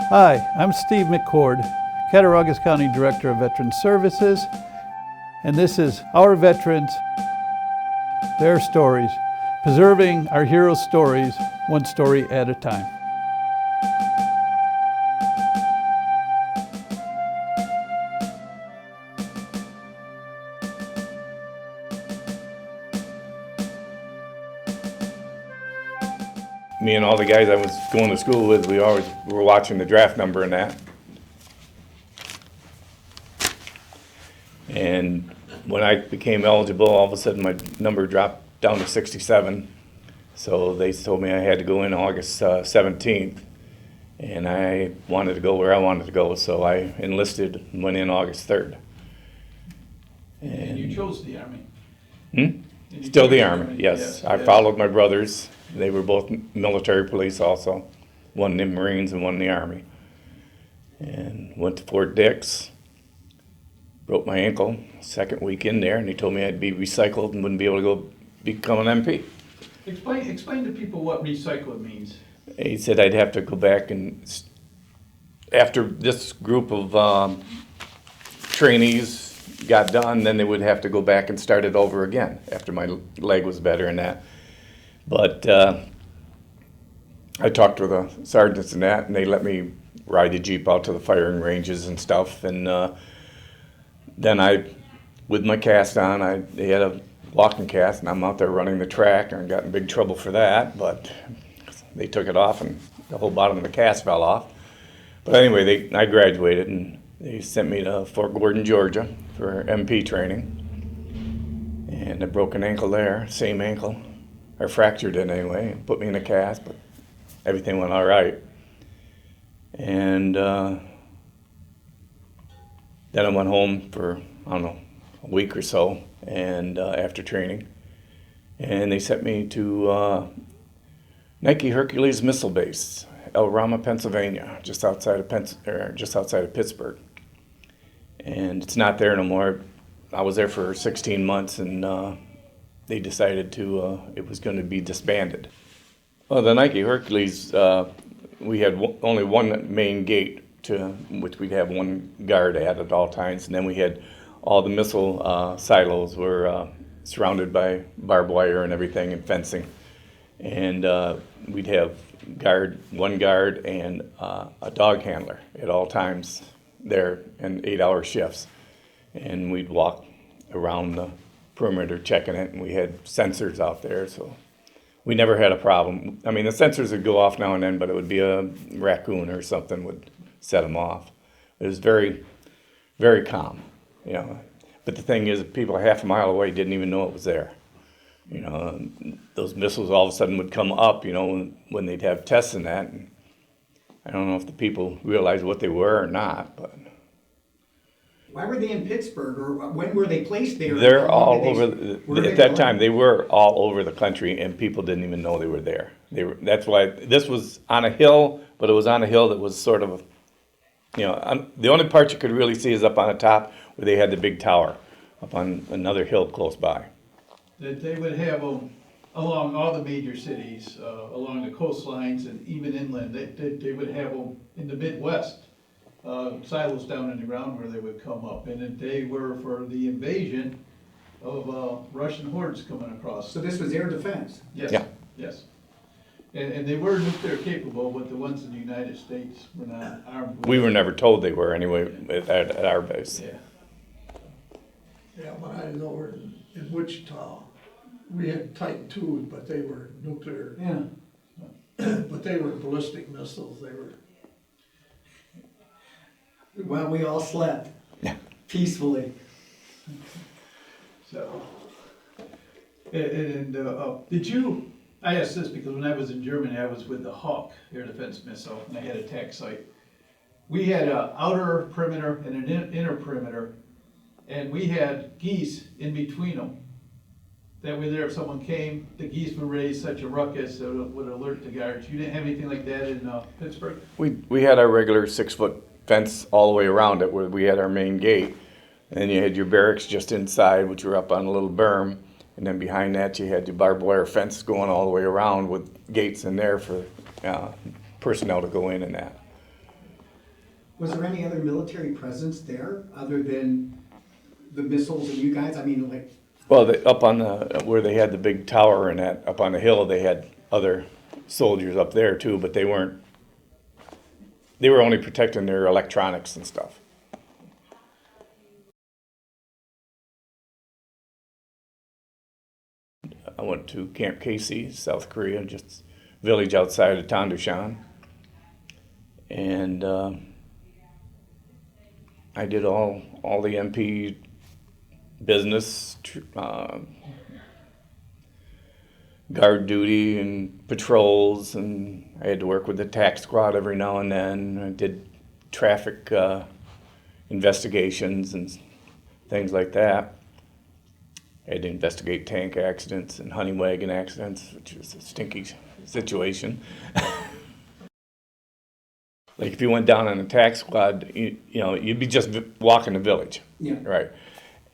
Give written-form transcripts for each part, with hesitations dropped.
Hi, I'm Steve McCord, Cattaraugus County Director of Veteran Services, and this is Our Veterans, Their Stories, preserving our heroes' stories, one story at a time. Me and all the guys I was going to school with, we always were watching the draft number and that. And when I became eligible, all of a sudden my number dropped down to 67. So they told me I had to go in August 17th. And I wanted to go where I wanted to go, so I enlisted and went in August 3rd. And you chose the Army? Still the Army, yes. I followed my brothers. They were both military police also, one in the Marines and one in the Army. And went to Fort Dix, broke my ankle second week in there, and he told me I'd be recycled and wouldn't be able to go become an MP. Explain to people what recycled means. He said I'd have to go back and, after this group of trainees got done, then they would have to go back and start it over again after my leg was better and that. But I talked to the sergeants and that, and they let me ride the Jeep out to the firing ranges and stuff. And then I, with my cast on, they had a walking cast, and I'm out there running the track, and I got in big trouble for that. But they took it off, and the whole bottom of the cast fell off. But anyway, I graduated, and they sent me to Fort Gordon, Georgia for MP training. And a broken ankle there, same ankle. Or fractured it anyway, and put me in a cast, but everything went all right. And then I went home for, I don't know, a week or so, and after training. And they sent me to Nike Hercules Missile Base, Elrama, Pennsylvania, just outside of Pittsburgh. And it's not there no more. I was there for 16 months, and they decided it was going to be disbanded. Well, the Nike Hercules, we had only one main gate to which we'd have one guard at all times, and then we had all the missile silos were surrounded by barbed wire and everything and fencing, and we'd have one guard and a dog handler at all times there in 8-hour shifts, and we'd walk around the perimeter checking it, and we had sensors out there, so we never had a problem. I mean, the sensors would go off now and then, but it would be a raccoon or something would set them off. It was very, very calm, you know. But the thing is, people half a mile away didn't even know it was there. You know, those missiles all of a sudden would come up, you know, when they'd have tests and that. And I don't know if the people realized what they were or not, but. Why were they in Pittsburgh, or when were they placed there? They're all over. At that time, they were all over the country, and people didn't even know they were there. That's why this was on a hill, but it was on a hill that was sort of, you know, the only part you could really see is up on the top where they had the big tower, up on another hill close by. That they would have them along all the major cities, along the coastlines and even inland. They would have them in the Midwest. Silos down in the ground where they would come up, and that they were for the invasion of Russian hordes coming across. So this was air defense? Yes. Yeah. Yes. And they were nuclear capable, but the ones in the United States were not armed. We were never told they were anyway at our base. Yeah. Yeah, when I was over in Wichita, we had Titan IIs, but they were nuclear. Yeah. But they were ballistic missiles. They were. Well, we all slept peacefully. So, and did you, I asked this because when I was in Germany, I was with the Hawk air defense missile, and I had a attack site. We had an outer perimeter and an inner perimeter, and we had geese in between them. That way there, if someone came, the geese would raise such a ruckus that it would alert the guards. You didn't have anything like that in Pittsburgh? We had our regular 6-foot fence all the way around it where we had our main gate, and you had your barracks just inside, which were up on a little berm, and then behind that you had your barbed wire fence going all the way around with gates in there for personnel to go in and that. Was there any other military presence there other than the missiles and you guys? I mean, like, Well, up on the, where they had the big tower and that, up on the hill, they had other soldiers up there too, but they were only protecting their electronics and stuff. I went to Camp Casey, South Korea, just village outside of Tondushan. And I did all the MP business, guard duty and patrols, and I had to work with the tax squad every now and then. I did traffic investigations and things like that. I had to investigate tank accidents and honey wagon accidents, which was a stinky situation. Like if you went down on a tax squad, you know, you'd be just walking the village, yeah. right?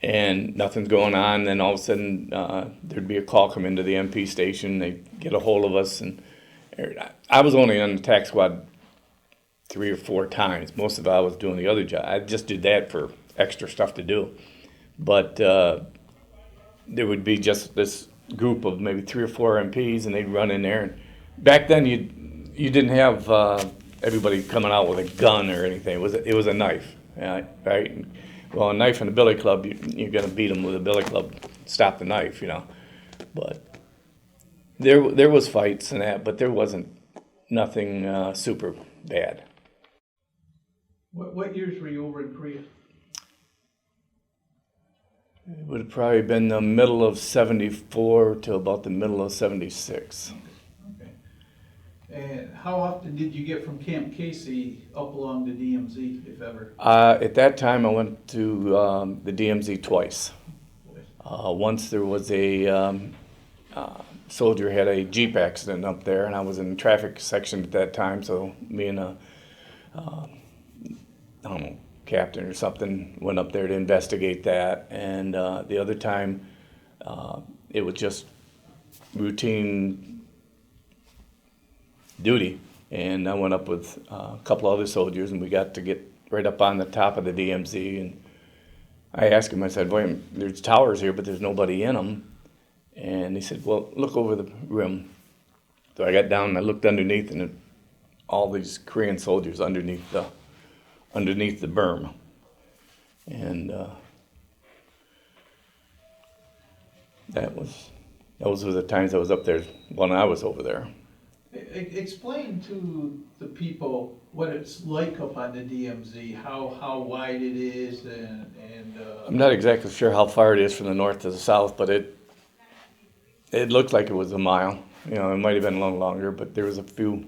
And nothing's going on. Then all of a sudden, there'd be a call come into the MP station. They'd get a hold of us, and I was only on the tax squad 3 or 4 times. Most of it I was doing the other job. I just did that for extra stuff to do. But there would be just this group of maybe 3 or 4 MPs, and they'd run in there. And back then, you didn't have everybody coming out with a gun or anything. It was a knife, right? Well, a knife in a billy club, you're going to beat them with a billy club, stop the knife, you know. But there was fights and that, but there wasn't nothing super bad. What years were you over in Korea? It would have probably been the middle of '74 to about the middle of '76. Okay. And how often did you get from Camp Casey up along the DMZ, if ever? At that time, I went to the DMZ twice. Once there was a soldier had a Jeep accident up there, and I was in the traffic section at that time, so me and a, I don't know, captain or something went up there to investigate that. And the other time, it was just routine duty, and I went up with a couple other soldiers, and we got to get right up on the top of the DMZ. And I asked him, I said, "Wait, there's towers here, but there's nobody in them." And he said, "Well, look over the rim." So I got down and I looked underneath, and all these Korean soldiers underneath the berm. And those were the times I was up there when I was over there. Explain to the people what it's like up on the DMZ, how wide it is, and I'm not exactly sure how far it is from the north to the south, but it looked like it was a mile. You know, it might have been a little longer, but there was a few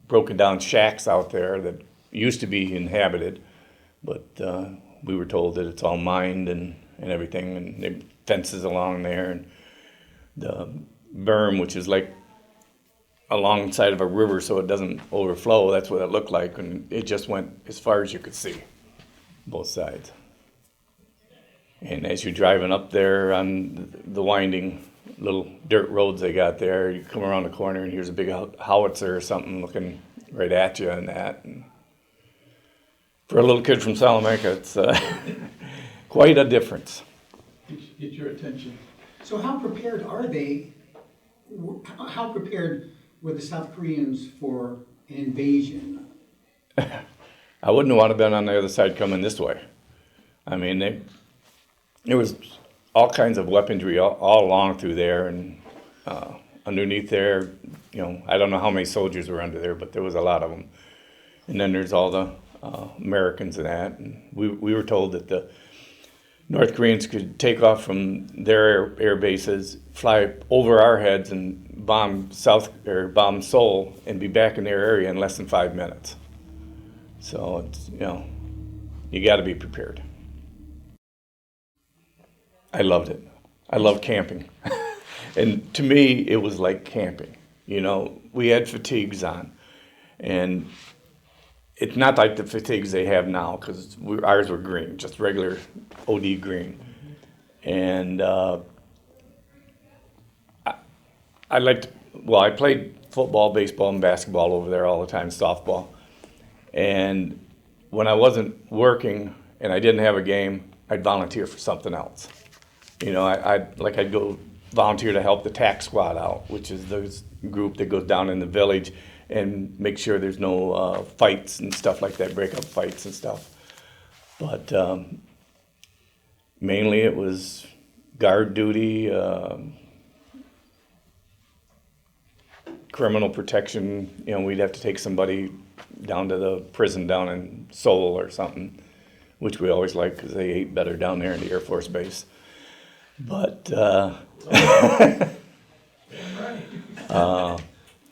broken down shacks out there that used to be inhabited, but we were told that it's all mined and everything, and there fences along there, and the berm, which is like alongside of a river so it doesn't overflow. That's what it looked like, and it just went as far as you could see, both sides. And as you're driving up there on the winding little dirt roads they got there, you come around the corner and here's a big howitzer or something looking right at you and that. And for a little kid from Salamanca, it's quite a difference. get your attention. So how prepared are they? How prepared were the South Koreans for an invasion? I wouldn't want to have been on the other side coming this way. I mean, there was all kinds of weaponry all along through there, and underneath there, you know, I don't know how many soldiers were under there, but there was a lot of them. And then there's all the Americans and that. And we were told that the North Koreans could take off from their air bases, fly over our heads, and bomb Seoul, and be back in their area in less than 5 minutes. So it's, you know, you got to be prepared. I loved it. I love camping, and to me, it was like camping. You know, we had fatigues on, and it's not like the fatigues they have now, because ours were green, just regular OD green. And I played football, baseball, and basketball over there all the time, softball. And when I wasn't working and I didn't have a game, I'd volunteer for something else. You know, I'd go volunteer to help the tax squad out, which is the group that goes down in the village and make sure there's no fights and stuff like that, break up fights and stuff. But mainly it was guard duty, criminal protection. You know, we'd have to take somebody down to the prison down in Seoul or something, which we always liked because they ate better down there in the Air Force Base. But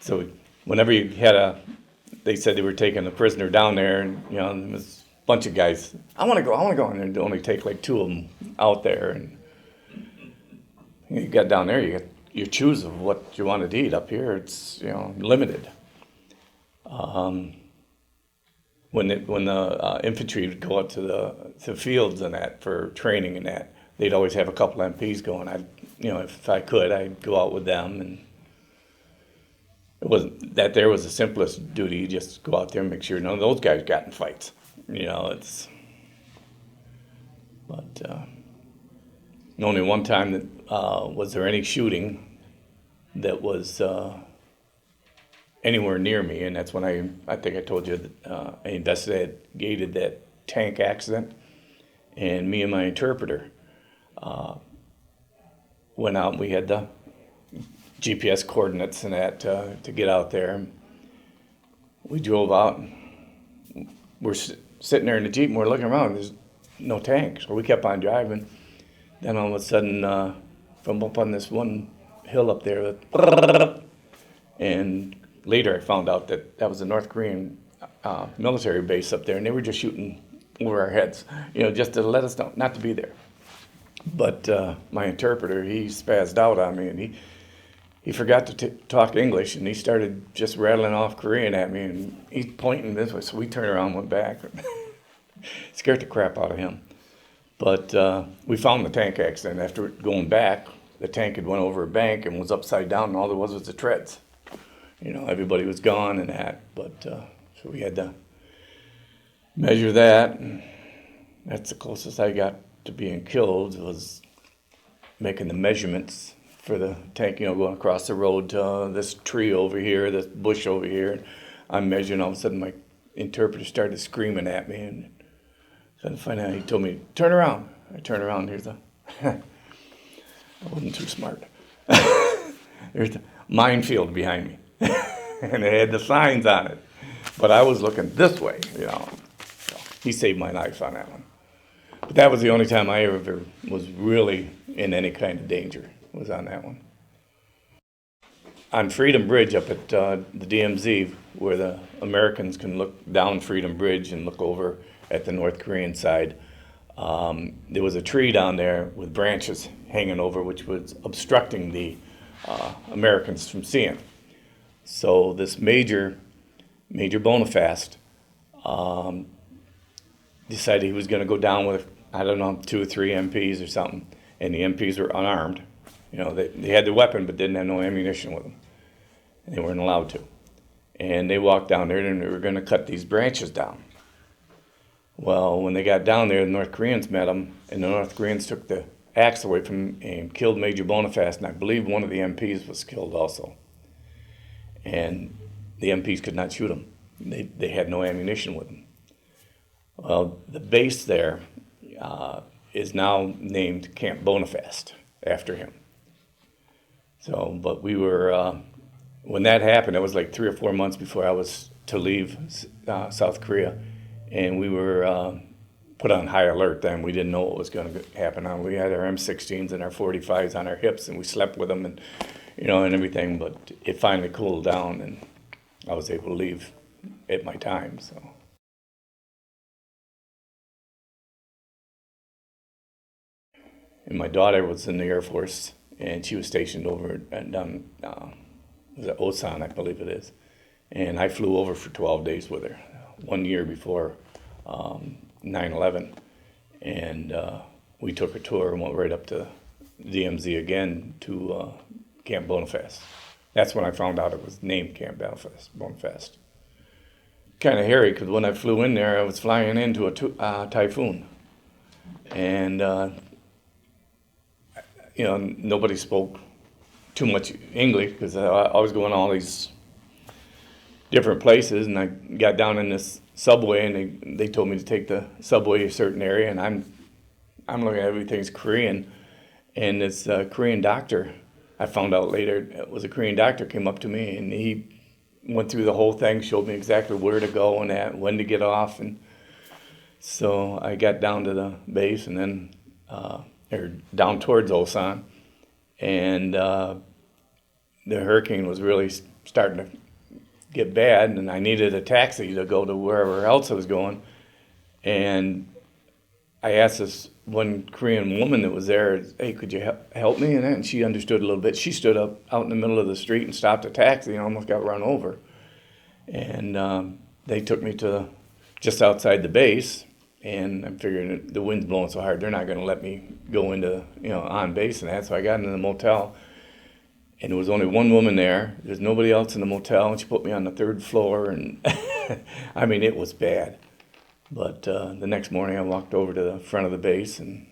so whenever you had they said they were taking a prisoner down there, and you know, and there was a bunch of guys. I want to go, and they'd only take like 2 of them out there, and you got down there, you choose of what you wanted to eat. Up here, it's, you know, limited. When the infantry would go out to the fields and that for training and that, they'd always have a couple MPs going. If I could, I'd go out with them, and it wasn't that there was the simplest duty. You just go out there and make sure none of those guys got in fights. You know, but only one time that was there any shooting that was anywhere near me, and that's when I think I told you that I investigated that tank accident, and me and my interpreter went out and we had the GPS coordinates and that to get out there. We drove out, and we're sitting there in the Jeep and we're looking around, there's no tank, so we kept on driving. Then all of a sudden, from up on this one hill up there, and later I found out that was a North Korean military base up there, and they were just shooting over our heads, you know, just to let us know not to be there. But my interpreter, he spazzed out on me, and he forgot to talk English, and he started just rattling off Korean at me, and he's pointing this way, so we turned around and went back. Scared the crap out of him. But we found the tank accident. After going back, the tank had went over a bank and was upside down, and all there was the treads. You know, everybody was gone and that, but so we had to measure that, and that's the closest I got to being killed, was making the measurements for the tank, you know, going across the road to this tree over here, this bush over here. And I'm measuring, all of a sudden my interpreter started screaming at me, and so finally he told me, turn around. I turned around, here's the, I wasn't too smart. There's the minefield behind me, and it had the signs on it. But I was looking this way, you know. So he saved my life on that one. But that was the only time I ever was really in any kind of danger, was on that one. On Freedom Bridge up at the DMZ, where the Americans can look down Freedom Bridge and look over at the North Korean side, there was a tree down there with branches hanging over, which was obstructing the Americans from seeing. So this Major Bonifast decided he was going to go down with, I don't know, 2 or 3 MPs or something, and the MPs were unarmed. You know, they had the weapon but didn't have no ammunition with them, and they weren't allowed to. And they walked down there and they were going to cut these branches down. Well, when they got down there, the North Koreans met them, and the North Koreans took the axe away from him and killed Major Bonifast, and I believe one of the MPs was killed also. And the MPs could not shoot him. They had no ammunition with them. Well, the base there is now named Camp Bonifast after him. So, but we were, when that happened, it was like 3 or 4 months before I was to leave South Korea, and we were put on high alert then. We didn't know what was going to happen. We had our M16s and our 45s on our hips, and we slept with them, and you know, and everything. But it finally cooled down, and I was able to leave at my time. So. And my daughter was in the Air Force, and she was stationed over down, was it Osan, I believe it is. And I flew over for 12 days with her, 1 year before 9/11. And we took a tour and went right up to DMZ again to Camp Bonifast. That's when I found out it was named Camp Bonifast. kind of hairy because when I flew in there, I was flying into a typhoon. And, you know, nobody spoke too much English because I was going all these different places, and I got down in this subway, and they told me to take the subway to a certain area, and I'm looking at everything's Korean, and this Korean doctor, I found out later, it was a Korean doctor, came up to me, and he went through the whole thing, showed me exactly where to go and when to get off, and so I got down to the base, and then or down towards Osan, and the hurricane was really starting to get bad, and I needed a taxi to go to wherever else I was going. And I asked this one Korean woman that was there, hey, could you help me? And she understood a little bit. She stood up out in the middle of the street and stopped a taxi and almost got run over. And they took me to just outside the base, and I'm figuring the wind's blowing so hard, they're not going to let me go into, you know, on base and that. So I got into the motel. And there was only one woman there. There's nobody else in the motel, and she put me on the 3rd floor, and I mean, it was bad. But the next morning, I walked over to the front of the base and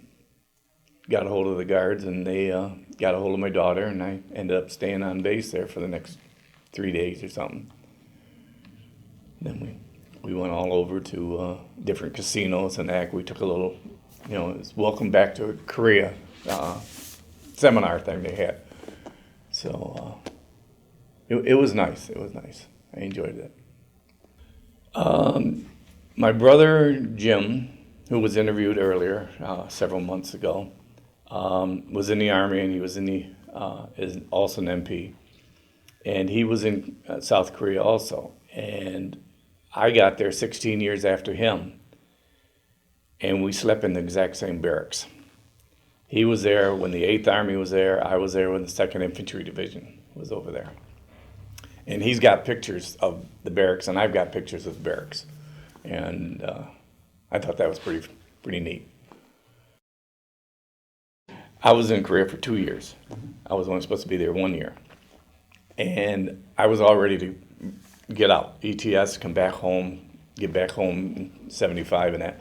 got a hold of the guards, and they got a hold of my daughter, and I ended up staying on base there for the next 3 days or something. Then we went all over to different casinos and that. We took a little, you know, it's welcome back to Korea seminar thing they had. So it was nice. It was nice. I enjoyed it. My brother Jim, who was interviewed earlier several months ago, was in the Army, and he was in the is also an MP, and he was in South Korea also. And I got there 16 years after him, and we slept in the exact same barracks. He was there when the 8th Army was there. I was there when the 2nd Infantry Division was over there. And he's got pictures of the barracks, and I've got pictures of the barracks. And I thought that was pretty neat. I was in Korea for 2 years. I was only supposed to be there 1 year. And I was all ready to get out, ETS, come back home, get back home in 75 and that.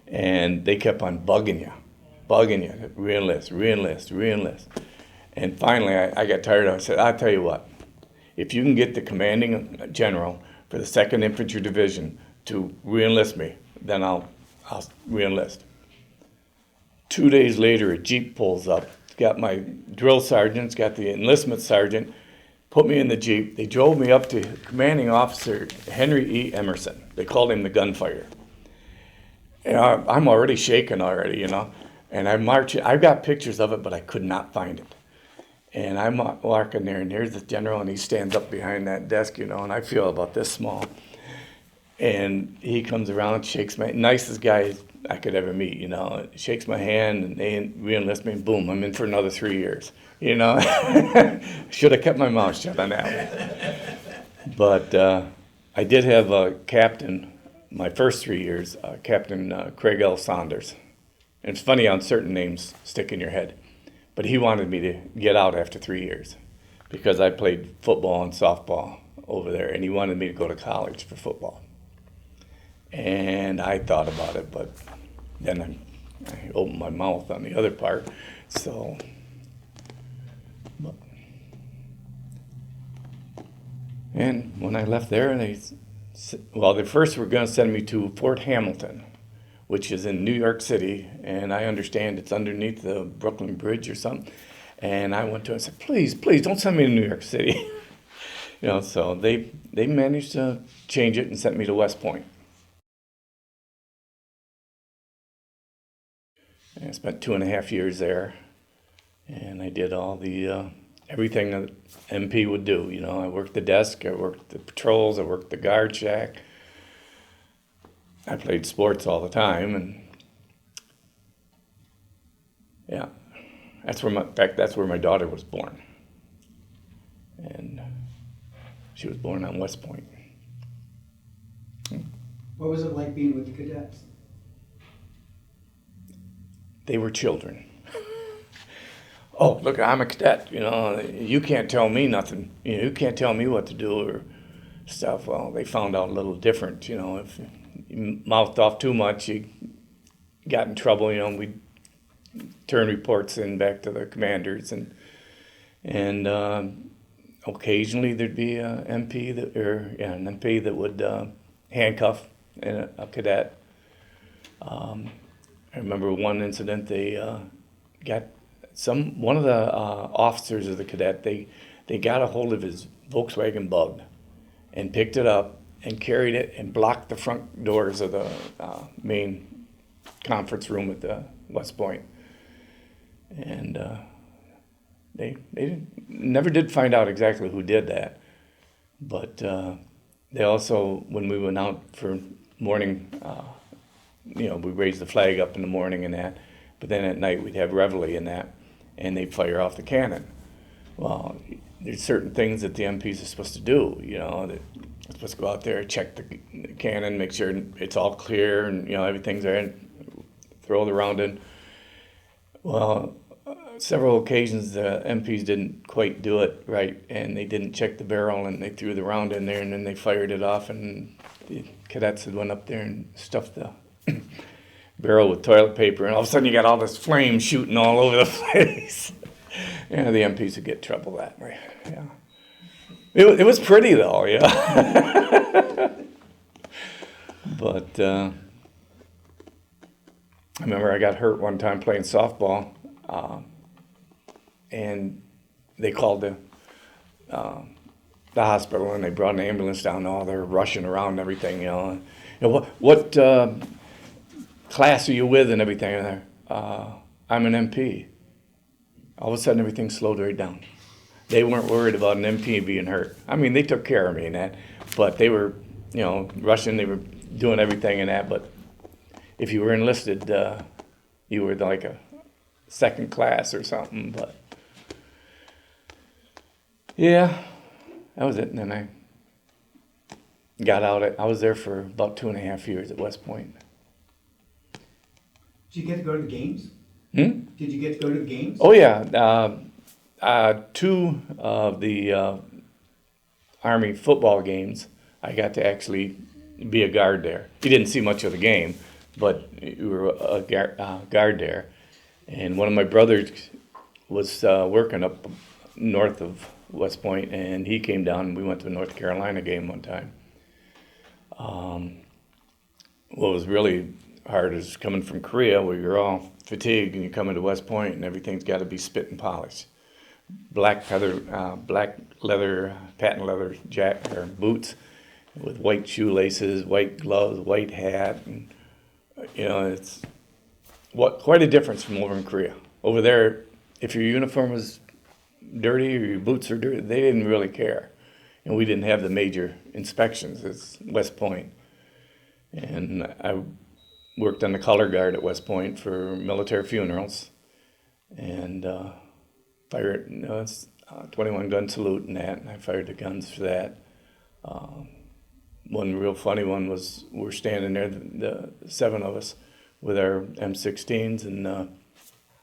And they kept on bugging you, re-enlist. And finally, I got tired of it. I said, I'll tell you what, if you can get the commanding general for the 2nd Infantry Division to re-enlist me, then I'll re-enlist. 2 days later, a Jeep pulls up. It's got my drill sergeant, it's got the enlistment sergeant, put me in the Jeep. They drove me up to commanding officer Henry E. Emerson. They called him the gunfighter. And I'm already shaking already, you know. And I'm marching. I've got pictures of it, but I could not find it. And I'm walking there, and here's the general, and he stands up behind that desk, you know, and I feel about this small. And he comes around, shakes my, nicest guy I could ever meet, you know, shakes my hand, and they re-enlist me, and boom, I'm in for another 3 years, you know. Should have kept my mouth shut on that one. But I did have a captain, my first 3 years, Captain Craig L. Saunders. And it's funny how certain names stick in your head. But he wanted me to get out after 3 years because I played football and softball over there, and he wanted me to go to college for football. And I thought about it, but then I opened my mouth on the other part. So, and when I left there, they first were going to send me to Fort Hamilton, which is in New York City, and I understand it's underneath the Brooklyn Bridge or something. And I went to it and said, please, don't send me to New York City. You know, so they managed to change it and sent me to West Point. And I spent 2.5 years there, and I did all the everything that MP would do. You know, I worked the desk, I worked the patrols, I worked the guard shack. I played sports all the time, and yeah, that's where my daughter was born, and she was born on West Point. What was it like being with the cadets? They were children. Oh, look, I'm a cadet, you know, you can't tell me nothing. You know, you can't tell me what to do, or, stuff. Well, they found out a little different, you know, if you mouthed off too much, you got in trouble, you know. We'd turn reports in back to the commanders, and occasionally there'd be an MP an MP that would handcuff a cadet. I remember one incident. They got one of the officers of the cadet. They got a hold of his Volkswagen Bug, and picked it up and carried it and blocked the front doors of the main conference room at the West Point. And they never did find out exactly who did that. But they also, when we went out for morning, you know, we raised the flag up in the morning and that. But then at night we'd have reveille and that, and they'd fire off the cannon. Well, there's certain things that the MPs are supposed to do, you know. They're supposed to go out there, check the cannon, make sure it's all clear and, you know, everything's there, and throw the round in. Well, several occasions the MPs didn't quite do it right, and they didn't check the barrel, and they threw the round in there, and then they fired it off, and the cadets had went up there and stuffed the barrel with toilet paper, and all of a sudden you got all this flame shooting all over the place. Yeah, the MPs would get in trouble that way. Yeah, it was pretty though. Yeah, but I remember I got hurt one time playing softball, and they called the hospital, and they brought an ambulance down. Oh, they're rushing around and everything. You know what class are you with and everything? And I'm an MP. All of a sudden, everything slowed right down. They weren't worried about an MP being hurt. I mean, they took care of me and that, but they were, you know, rushing. They were doing everything and that. But if you were enlisted, you were like a second class or something. But yeah, that was it. And then I got out. I was there for about 2.5 years at West Point. Did you get to go to the games? Hmm? Did you get to go to the games? Oh yeah, 2 of the Army football games, I got to actually be a guard there. You didn't see much of the game, but you were a guard there. And one of my brothers was working up north of West Point, and he came down, and we went to a North Carolina game one time. What was really hard is coming from Korea, where you're all fatigued and you come into West Point and everything's got to be spit and polished. Black leather, patent leather boots with white shoelaces, white gloves, white hat, and you know, it's quite a difference from over in Korea. Over there, if your uniform was dirty or your boots are dirty, they didn't really care. And we didn't have the major inspections as West Point. And I worked on the color guard at West Point for military funerals, and fired 21 gun salute and that, and I fired the guns for that. One real funny one was we're standing there, the 7 of us, with our M16s, and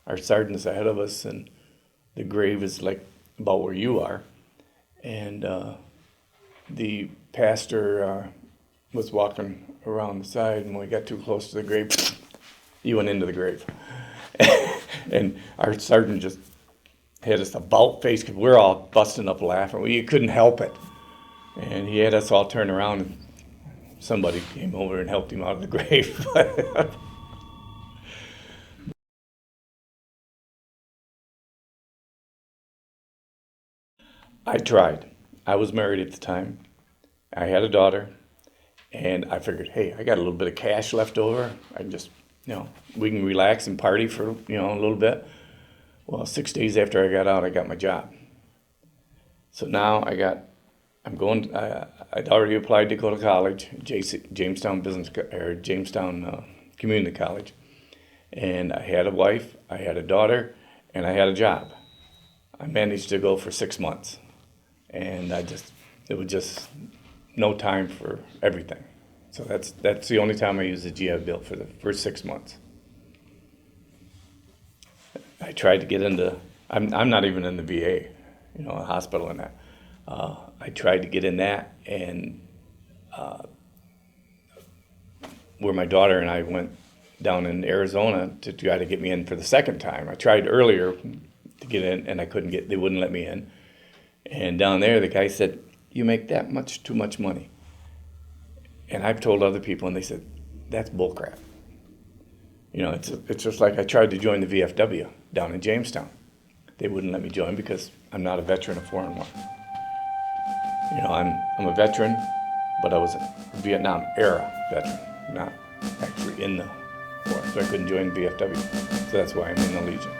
our sergeant's ahead of us, and the grave is like about where you are, and the pastor was walking around the side, and when we got too close to the grave, he went into the grave. And our sergeant just had us about face, because we're all busting up laughing. We couldn't help it. And he had us all turn around, and somebody came over and helped him out of the grave. I tried. I was married at the time. I had a daughter. And I figured, hey, I got a little bit of cash left over. I can just, you know, we can relax and party for, you know, a little bit. Well, 6 days after I got out, I got my job. So now I'd already applied to go to college, Jamestown Community College. And I had a wife, I had a daughter, and I had a job. I managed to go for 6 months. And it was just no time for everything. So that's the only time I used the GI Bill, for the first 6 months. I tried to get into, I'm not even in the VA, you know, a hospital and that. I tried to get in that, and where my daughter and I went down in Arizona to try to get me in for the second time. I tried earlier to get in, and I couldn't get, they wouldn't let me in. And down there, the guy said, "You make that much, too much money." And I've told other people, and they said, "That's bullcrap." You know, it's just like I tried to join the VFW down in Jamestown. They wouldn't let me join because I'm not a veteran of 4-1. You know, I'm a veteran, but I was a Vietnam era veteran, not actually in the war. So I couldn't join VFW. So that's why I'm in the Legion.